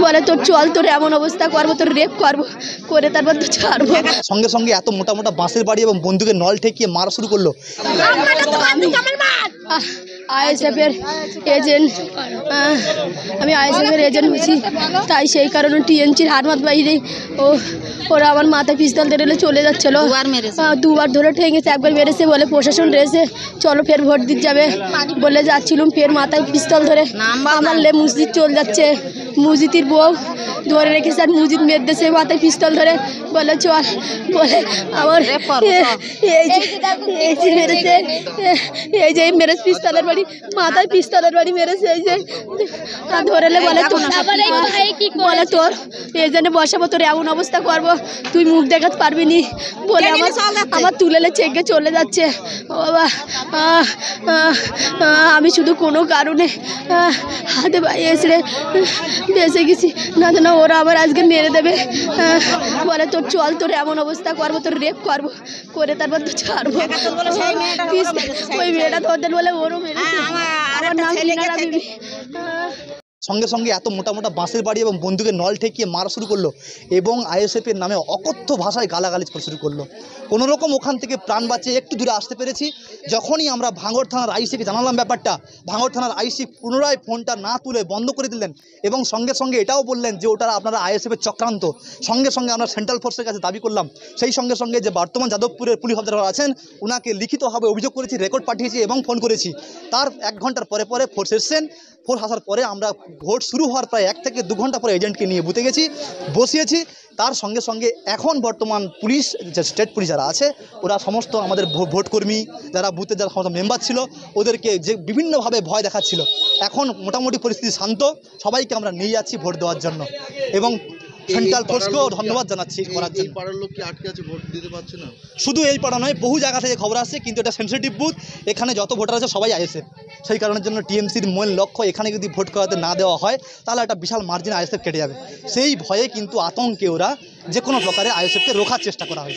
বলে তোর চল, তোর এমন অবস্থা করবো, তোর রেপ করবো, করে তারপর তো ছাড়বো। সঙ্গে সঙ্গে এত মোটা মোটা বাঁশের বাড়ি এবং বন্দুকের নল ঠেকিয়ে মারা শুরু করলো। আইএসএফের এজেন্ট, আমি আইএসএফের এজেন্ট হচ্ছি, তাই সেই কারণে টিএমসির হারমাত বাইরে ওরা আমার মাথায় পিস্তল ধরে চলে যাচ্ছিলো, দুবার ধরে ঠেঙেছে, একবার মেরেছে, বলে প্রশাসন রয়েছে চলো ফের ভোট দিতে যাবে বলে যাচ্ছিলুম, ফের মাথায় পিস্তল ধরে আমার মসজিদ চলে যাচ্ছে, মসজিদের বউ ধরে রেখেছে আর মসজিদ মেরেছে মাথায় পিস্তল ধরে, বলে চল, বলে আমার এই যে মেরেছে, এই যে মেরেছে পিস্তলের বাড়ি, মাথায় পিস্তলের বাড়ি মেরেছে, এই যে ধরেলে বলে বলে তোর এই জন্য বসাবো, তোর এমন অবস্থা করবো তুই মুখ দেখাতে পারবি নি বলে আমার তুলেলে চেকে চলে যাচ্ছে। ও বাবা, আমি শুধু কোনো কারণে হাতে পায়ে এসে বেঁচে গেছি, না না ওরা আবার আজকে মেরে দেবে, বলে তোর চল, তোর এমন অবস্থা করবো, তোর রেপ করবো, করে তারপর তো ছাড়বো। ওই মেয়েটা তোদের বলে ওরও মেরেছে, আমার নাম বিবি। সঙ্গে সঙ্গে এত মোটা মোটা বাঁশের বাড়ি এবং বন্দুকের নল ঠেকিয়ে মারা শুরু করলো এবং আইএসএফের নামে অকথ্য ভাষায় গালাগালিজ করা শুরু করলো। কোনোরকম ওখান থেকে প্রাণ বাঁচিয়ে একটু দূরে আসতে পেরেছি। যখনই আমরা ভাঙড় থানার আইসিকে জানালাম ব্যাপারটা, ভাঙড় থানার আইসি পুনরায় ফোনটা না তুলে বন্ধ করে দিলেন এবং সঙ্গে সঙ্গে এটাও বললেন যে ওটা আপনারা আইএসএফের চক্রান্ত। সঙ্গে সঙ্গে আমরা সেন্ট্রাল ফোর্সের কাছে দাবি করলাম, সেই সঙ্গে সঙ্গে যে বর্তমান যাদবপুরের পুলিশ অফিসার আছেন ওনাকে লিখিতভাবে অভিযোগ করেছি, রেকর্ড পাঠিয়েছি এবং ফোন করেছি। তার 1 ঘন্টার পরে ফোর্স এসছেন, ফোর্স আসার পরে আমরা ভোট শুরু হওয়ার প্রায় 1 থেকে 2 ঘন্টা পরে এজেন্টকে নিয়ে বুথে গেছি, বসিয়েছি। তার সঙ্গে সঙ্গে এখন বর্তমান পুলিশ, যে স্টেট পুলিশ যারা আছে ওরা সমস্ত আমাদের ভোটকর্মী যারা বুথে যারা সমস্ত মেম্বার ছিল ওদেরকে যে বিভিন্নভাবে ভয় দেখাচ্ছিল। এখন মোটামুটি পরিস্থিতি শান্ত, সবাইকে আমরা নিয়ে যাচ্ছি ভোট দেওয়ার জন্য এবং সেন্ট্রাল ফোর্সকেও ধন্যবাদ জানাচ্ছি করার জন্য। পাড়ার লোক কি আটকে আছে, ভোট দিতে পারছে না? শুধু এই পাড়া নয়, বহু জায়গা থেকে খবর আসছে, কিন্তু এটা সেন্সিটিভ বুথ, এখানে যত ভোটার আছে সবাই আইএসএফ। সেই কারণের জন্য টিএমসির মূল লক্ষ্য এখানে যদি ভোট করাতে না দেওয়া হয় তাহলে একটা বিশাল মার্জিন আইএসএফ কেটে যাবে। সেই ভয়ে কিন্তু আতঙ্কে ওরা যে কোনো প্রকারে আইএসএফকে রোখার চেষ্টা করা হয়েছে।